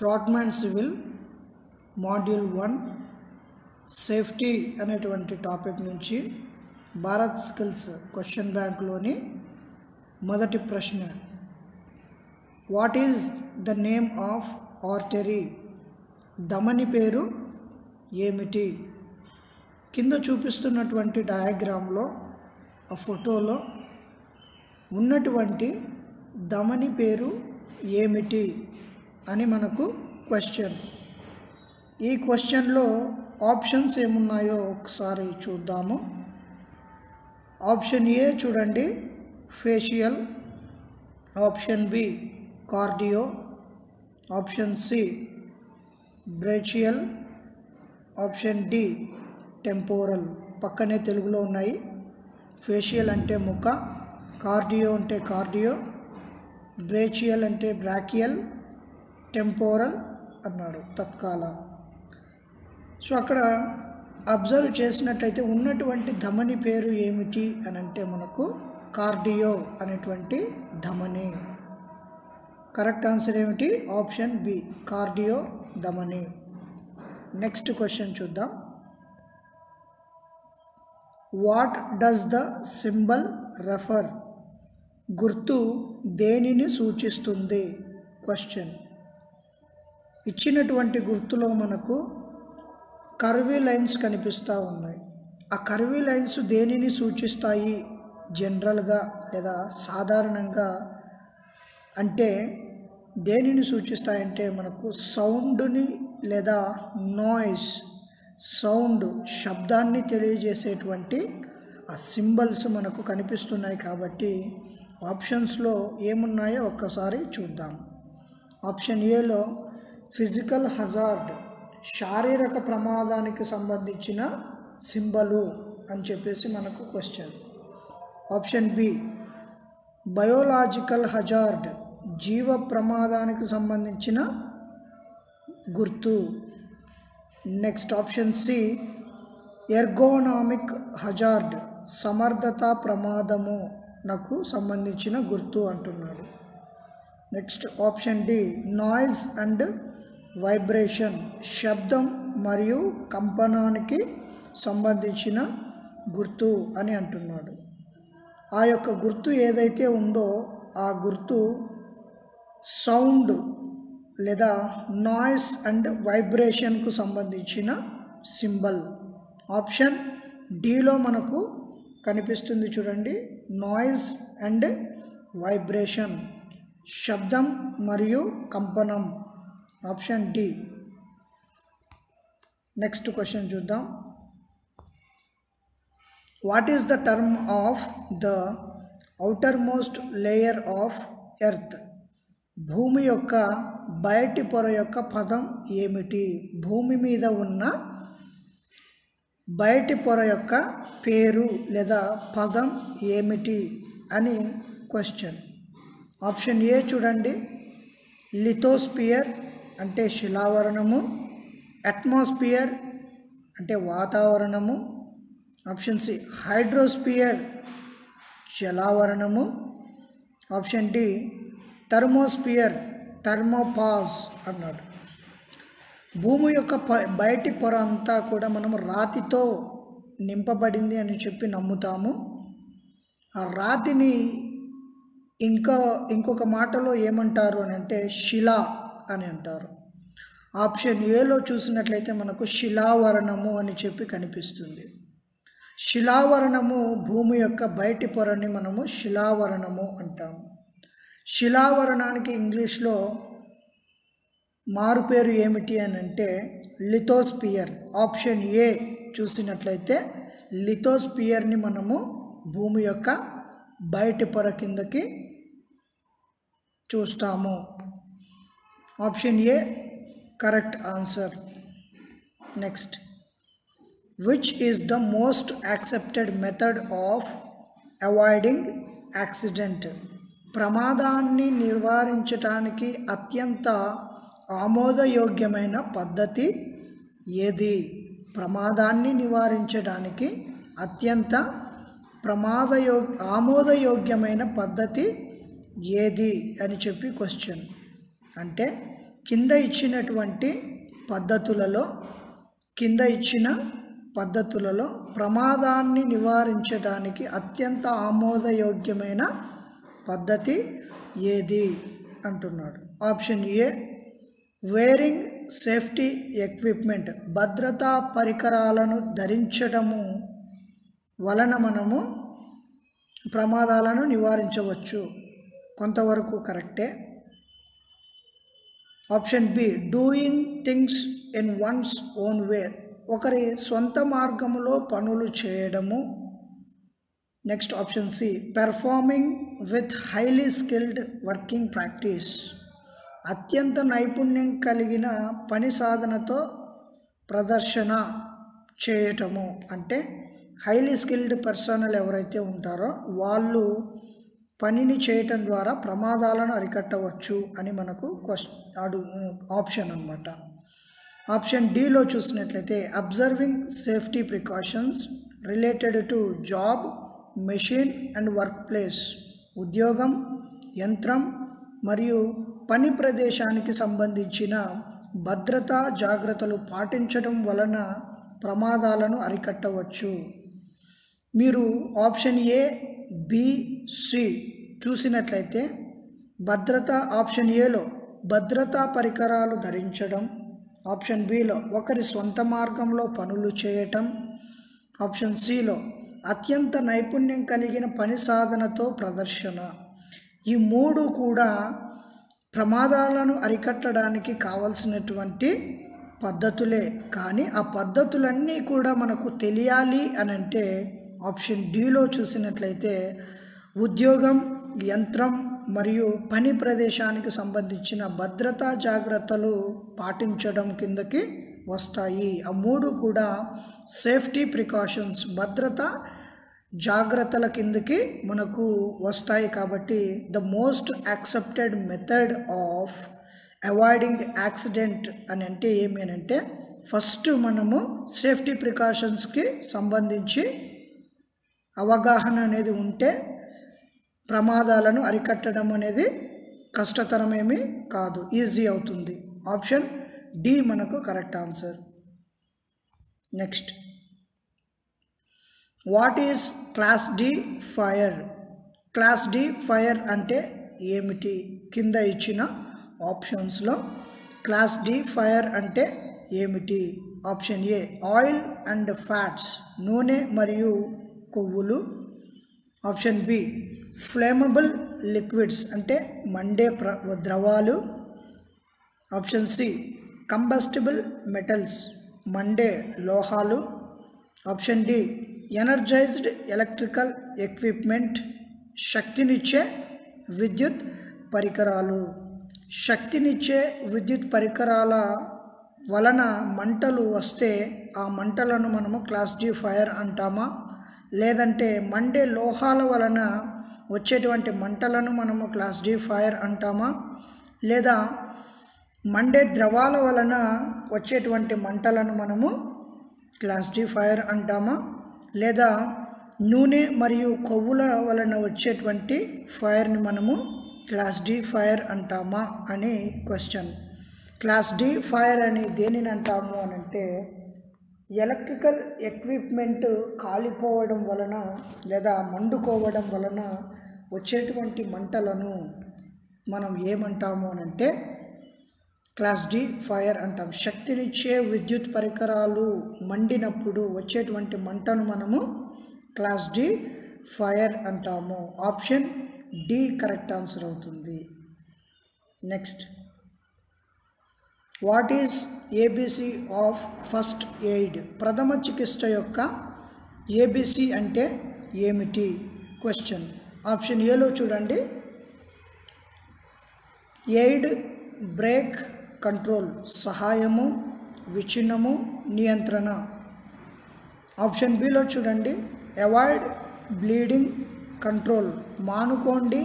ట్రాట్మాన్ civil module 1 safety అనేటువంటి topic నుంచి Bharat skills question బ్యాంక్లోని మొదటి ప్రశ్న, what is the name of artery? ధమని పేరు ఏమిటి? కింద చూపిస్తున్నటువంటి డయాగ్రామ్లో ఆ ఫోటోలో ఉన్నటువంటి ధమని పేరు ఏమిటి అని మనకు క్వశ్చన్. ఈ క్వశ్చన్లో ఆప్షన్స్ ఏమున్నాయో ఒకసారి చూద్దాము. ఆప్షన్ ఏ చూడండి, facial. Option B cardio. Option C brachial. Option D temporal. పక్కనే తెలుగులో ఉన్నాయి. ఫేషియల్ అంటే ముఖ, కార్డియో అంటే కార్డియో, బ్రేచియల్ అంటే బ్రాకియల్, టెంపోరల్ అన్నాడు తత్కాల. సో అక్కడ అబ్జర్వ్ చేసినట్లయితే ఉన్నటువంటి ధమని పేరు ఏమిటి అని అంటే మనకు కార్డియో అనేటువంటి ధమని. కరెక్ట్ ఆన్సర్ ఏమిటి? ఆప్షన్ బి, కార్డియో ధమని. నెక్స్ట్ క్వశ్చన్ చూద్దాం. What does the symbol refer? గుర్తు దేనిని సూచిస్తుంది? క్వశ్చన్. ఇచ్చినటువంటి గుర్తులో మనకు కర్వీ లైన్స్ కనిపిస్తూ ఉన్నాయి. ఆ కర్వీ లైన్స్ దేనిని సూచిస్తాయి జనరల్గా లేదా సాధారణంగా అంటే దేనిని సూచిస్తాయంటే మనకు సౌండ్ని లేదా నాయిస్, సౌండ్ శబ్దాన్ని తెలియజేసేటువంటి ఆ సింబల్స్ మనకు కనిపిస్తున్నాయి. కాబట్టి ఆప్షన్స్లో ఏమున్నాయో ఒక్కసారి చూద్దాం. ఆప్షన్ ఏలో ఫిజికల్ హజార్డ్, శారీరక ప్రమాదానికి సంబంధించిన సింబలు అని చెప్పేసి మనకు question. Option B biological hazard, జీవ ప్రమాదానికి సంబంధించిన గుర్తు. Next option C ergonomic hazard, సమర్థతా ప్రమాదము నాకు సంబంధించిన గుర్తు అంటున్నాడు. Next option D noise and vibration, శబ్దం మరియు కంపనానికి సంబంధించిన గుర్తు అని అంటున్నాడు. ఆ యొక్క గుర్తు ఏదైతే ఉందో ఆ గుర్తు సౌండ్ లేదా నాయిస్ అండ్ వైబ్రేషన్కు సంబంధించిన సింబల్. ఆప్షన్ డిలో మనకు కనిపిస్తుంది చూడండి, నాయిస్ అండ్ వైబ్రేషన్, శబ్దం మరియు కంపనం. Option D. నెక్స్ట్ క్వశ్చన్ చూద్దాం. What is the term of the outermost layer of earth? భూమి యొక్క బయటి పొర యొక్క పదం ఏమిటి? భూమి మీద ఉన్న బయటి పొర యొక్క పేరు లేదా పదం ఏమిటి అని క్వశ్చన్. ఆప్షన్ ఏ చూడండి, లిథోస్పియర్ అంటే శిలావరణము, అట్మాస్ఫియర్ అంటే వాతావరణము. ఆప్షన్ సి హైడ్రోస్పియర్ జలావరణము. ఆప్షన్ డి థర్మోస్పియర్, థర్మోపాజ్ అన్నాడు. భూమి యొక్క బయటి పొర అంతా కూడా మనము రాతితో నింపబడింది అని చెప్పి నమ్ముతాము. ఆ రాతిని ఇంకొక మాటలో ఏమంటారు అని అంటే శిలా అని అంటారు. ఆప్షన్ ఏలో చూసినట్లయితే మనకు శిలావరణము అని చెప్పి కనిపిస్తుంది. శిలావరణము భూమి యొక్క బయటి పొరని మనము శిలావరణము అంటాము. శిలావరణానికి ఇంగ్లీష్లో మారు పేరు ఏమిటి అని అంటే లిథోస్పియర్. ఆప్షన్ ఏ చూసినట్లయితే లిథోస్పియర్ని మనము భూమి యొక్క బయటి పొర కిందకి చూస్తాము. Option A correct answer. Next, which is the most accepted method of avoiding accident? ప్రమాదాన్ని నివారించడానికి అత్యంత ఆమోదయోగ్యమైన పద్ధతి ఏది? ప్రమాదాన్ని నివారించడానికి అత్యంత ఆమోదయోగ్యమైన పద్ధతి ఏది అని చెప్పి క్వశ్చన్. అంటే కింద ఇచ్చినటువంటి పద్ధతులలో ప్రమాదాన్ని నివారించడానికి అత్యంత ఆమోదయోగ్యమైన పద్ధతి ఏది అంటున్నాడు. Option A wearing safety equipment, భద్రతా పరికరాలను ధరించడము వలన మనము ప్రమాదాలను నివారించవచ్చు. కొంతవరకు కరెక్టే. Option B doing things in one's own way, ఒకరి సొంత మార్గములో పనులు చేయడము. Next option C performing with highly skilled working practice, అత్యంత నైపుణ్యం కలిగిన పని సాధనతో ప్రదర్శన చేయటము. అంటే హైలీ స్కిల్డ్ పర్సనల్ ఎవరైతే ఉంటారో వాళ్ళు పనిని చేయటం ద్వారా ప్రమాదాలను అరికట్టవచ్చు అని మనకు ఆప్షన్ అన్నమాట. ఆప్షన్ డిలో చూసినట్లయితే observing safety precautions related to job, machine and work place, ఉద్యోగం, యంత్రం మరియు పని ప్రదేశానికి సంబంధించిన భద్రతా జాగ్రత్తలు పాటించడం వలన ప్రమాదాలను అరికట్టవచ్చు. మీరు ఆప్షన్ ఏ, బి, సి చూసినట్లయితే ఆప్షన్ ఏలో భద్రతా పరికరాలు ధరించడం, ఆప్షన్ బిలో ఒకరి సొంత మార్గంలో పనులు చేయటం, ఆప్షన్ సిలో అత్యంత నైపుణ్యం కలిగిన పని సాధనతో ప్రదర్శన, ఈ మూడు కూడా ప్రమాదాలను అరికట్టడానికి కావలసినటువంటి పద్ధతులే. కానీ ఆ పద్ధతులన్నీ కూడా మనకు తెలియాలి అని అంటే ఆప్షన్ డిలో చూసినట్లయితే ఉద్యోగం, యంత్రం మరియు పని ప్రదేశానికి సంబంధించిన భద్రతా జాగ్రత్తలు పాటించడం కిందకి వస్తాయి. ఆ మూడు కూడా సేఫ్టీ ప్రికాషన్స్, భద్రతా జాగ్రత్తల కిందకి మనకు వస్తాయి. కాబట్టి the most accepted method of avoiding accident అని అంటే ఏమి అని అంటే ఫస్ట్ మనము సేఫ్టీ ప్రికాషన్స్కి సంబంధించి అవగాహన అనేది ఉంటే ప్రమాదాలను అరికట్టడం అనేది కష్టతరమేమీ కాదు, ఈజీ అవుతుంది. ఆప్షన్ డి మనకు correct answer. Next what is class D fire? Class D fire అంటే ఏమిటి? కింద ఇచ్చిన ఆప్షన్స్లో క్లాస్ డి ఫైర్ అంటే ఏమిటి? Option A oil and fats, నూనె మరియు కొవ్వులు. ఆప్షన్ బి ఫ్లేమబుల్ లిక్విడ్స్ అంటే మండే ద్రవాలు. ఆప్షన్ సి కంబస్టిబుల్ మెటల్స్, మండే లోహాలు. Option D energised electrical equipment, శక్తినిచ్చే విద్యుత్ పరికరాలు. శక్తినిచ్చే విద్యుత్ పరికరాల వలన మంటలు వస్తే ఆ మంటలను మనము క్లాస్ డి ఫైర్ అంటామా? లేదంటే మండే లోహాల వలన వచ్చేటువంటి మంటలను మనము క్లాస్ డి ఫైర్ అంటామా? లేదా మండే ద్రవాల వలన వచ్చేటువంటి మంటలను మనము క్లాస్ డి ఫైర్ అంటామా? లేదా నూనె మరియు కొవ్వుల వలన వచ్చేటువంటి ఫైర్ని మనము క్లాస్ డి ఫైర్ అంటామా అని క్వశ్చన్. క్లాస్ డి ఫైర్ అని దేనిని అంటాము అని అంటే ఎలక్ట్రికల్ ఎక్విప్మెంట్ కాలిపోవడం వలన లేదా మండుకోవడం వలన వచ్చేటువంటి మంటలను మనం ఏమంటాము అని అంటే క్లాస్ డి ఫైర్ అంటాం. శక్తినిచ్చే విద్యుత్ పరికరాలు మండినప్పుడు వచ్చేటువంటి మంటను మనము క్లాస్ డి ఫైర్ అంటాము. ఆప్షన్ డి కరెక్ట్ ఆన్సర్ అవుతుంది. Next what is A B C of first aid? ప్రథమ చికిత్స యొక్క ఏబిసి అంటే ఏమిటి? క్వశ్చన్. ఆప్షన్ ఏలో చూడండి ఎయిడ్, బ్రేక్, కంట్రోల్, సహాయము, విచ్ఛిన్నము, నియంత్రణ. ఆప్షన్ బిలో చూడండి అవాయిడ్, బ్లీడింగ్, కంట్రోల్, మానుకోండి,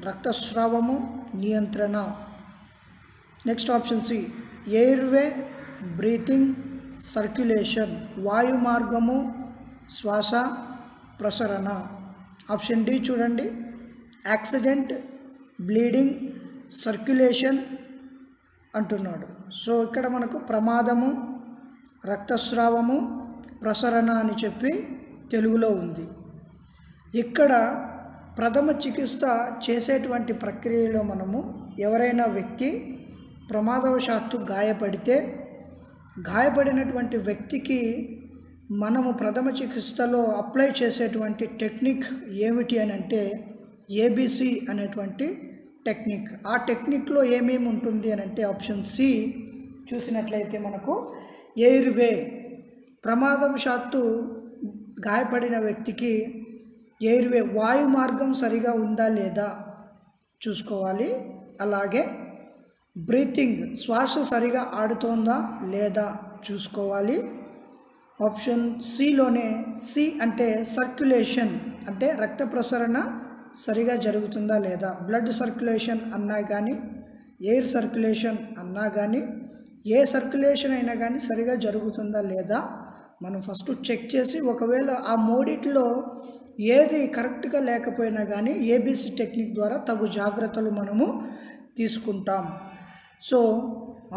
రక్తస్రావము, నియంత్రణ. Next option C airway, breathing, circulation, వాయు మార్గము, శ్వాస ప్రసరణ. ఆప్షన్ డి చూడండి యాక్సిడెంట్, బ్లీడింగ్, సర్క్యులేషన్, అంటున్నాడు. సో ఇక్కడ మనకు ప్రమాదము, రక్తస్రావము, ప్రసరణ అని చెప్పి తెలుగులో ఉంది. ఇక్కడ ప్రథమ చికిత్స చేసేటువంటి ప్రక్రియలో మనము ఎవరైనా వ్యక్తి ప్రమాదవశాత్తు గాయపడినటువంటి వ్యక్తికి మనము ప్రథమ చికిత్సలో అప్లై చేసేటువంటి టెక్నిక్ ఏమిటి అని అంటే ఏబిసి అనేటువంటి టెక్నిక్. ఆ టెక్నిక్లో ఏమేమి ఉంటుంది అని అంటే ఆప్షన్ సి చూసినట్లయితే మనకు ఎయిర్వే, ప్రమాదవశాత్తు గాయపడిన వ్యక్తికి ఎయిర్వే వాయు మార్గం సరిగా ఉందా లేదా చూసుకోవాలి. అలాగే బ్రీతింగ్, శ్వాస సరిగా ఆడుతోందా లేదా చూసుకోవాలి. ఆప్షన్ సిలోనే సి అంటే సర్క్యులేషన్, అంటే రక్త ప్రసరణ సరిగా జరుగుతుందా లేదా, బ్లడ్ సర్క్యులేషన్ అన్నా కానీ ఎయిర్ సర్క్యులేషన్ అన్నా కానీ ఏ సర్క్యులేషన్ అయినా కానీ సరిగా జరుగుతుందా లేదా మనం ఫస్ట్ చెక్ చేసి, ఒకవేళ ఆ మూడిట్లో ఏది కరెక్ట్గా లేకపోయినా కానీ ఏబిసి టెక్నిక్ ద్వారా తగు జాగ్రత్తలు మనము తీసుకుంటాం. సో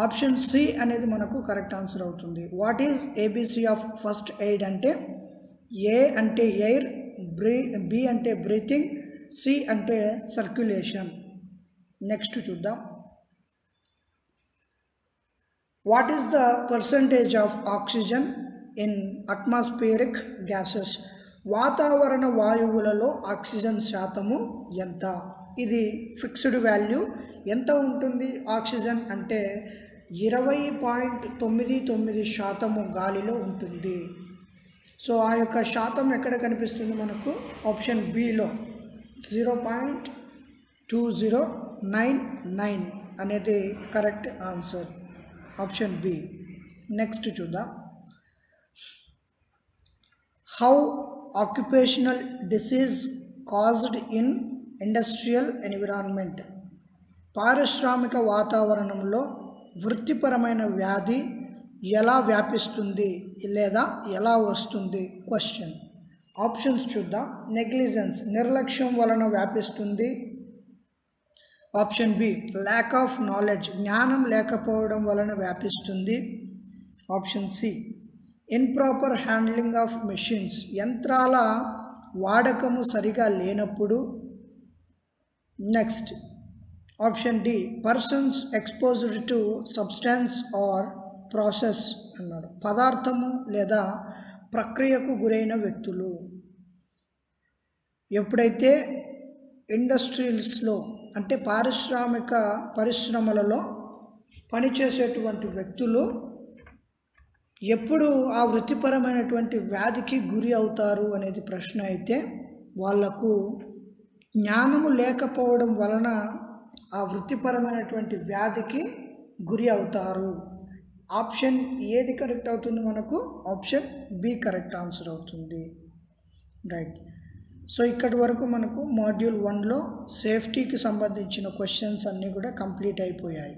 ఆప్షన్ సి అనేది మనకు కరెక్ట్ ఆన్సర్ అవుతుంది. What is A B C of first aid అంటే ఏ అంటే ఎయిర్, బి అంటే బ్రీతింగ్, సి అంటే సర్క్యులేషన్. నెక్స్ట్ చూద్దాం. What is the percentage of oxygen in atmospheric gases? వాతావరణ వాయువులలో ఆక్సిజన్ శాతము ఎంత? ఇది ఫిక్స్డ్ వాల్యూ. ఎంత ఉంటుంది ఆక్సిజన్ అంటే 20.99% గాలిలో ఉంటుంది. సో ఆ యొక్క శాతం ఎక్కడ కనిపిస్తుంది మనకు? ఆప్షన్ బిలో 0.2099 అనేది correct answer, option B. Next చూద్దాం. How occupational disease caused in industrial environment? పారిశ్రామిక వాతావరణంలో వృత్తిపరమైన వ్యాధి ఎలా వ్యాపిస్తుంది లేదా ఎలా వస్తుంది? క్వశ్చన్. ఆప్షన్స్ చూద్దాం. నెగ్లిజెన్స్, నిర్లక్ష్యం వలన వ్యాపిస్తుంది. Option B lack of knowledge, జ్ఞానం లేకపోవడం వలన వ్యాపిస్తుంది. Option C improper handling of machines, యంత్రాల వాడకము సరిగా లేనప్పుడు. Next option D persons exposed to substance or process అన్నాడు. పదార్థము లేదా ప్రక్రియకు గురైన వ్యక్తులు. ఎప్పుడైతే ఇండస్ట్రీస్లో అంటే పారిశ్రామిక పరిశ్రమలలో పనిచేసేటువంటి వ్యక్తులు ఎప్పుడు ఆ వృత్తిపరమైనటువంటి వ్యాధికి గురి అవుతారు అనేది ప్రశ్న అయితే, వాళ్లకు జ్ఞానము లేకపోవడం వలన ఆ వృత్తిపరమైనటువంటి వ్యాధికి గురి అవుతారు. ఆప్షన్ ఏది కరెక్ట్ అవుతుంది మనకు? ఆప్షన్ బి కరెక్ట్ ఆన్సర్ అవుతుంది. రైట్. సో ఇక్కడి వరకు మనకు మాడ్యూల్ 1లో సేఫ్టీకి సంబంధించిన క్వశ్చన్స్ అన్నీ కూడా కంప్లీట్ అయిపోయాయి.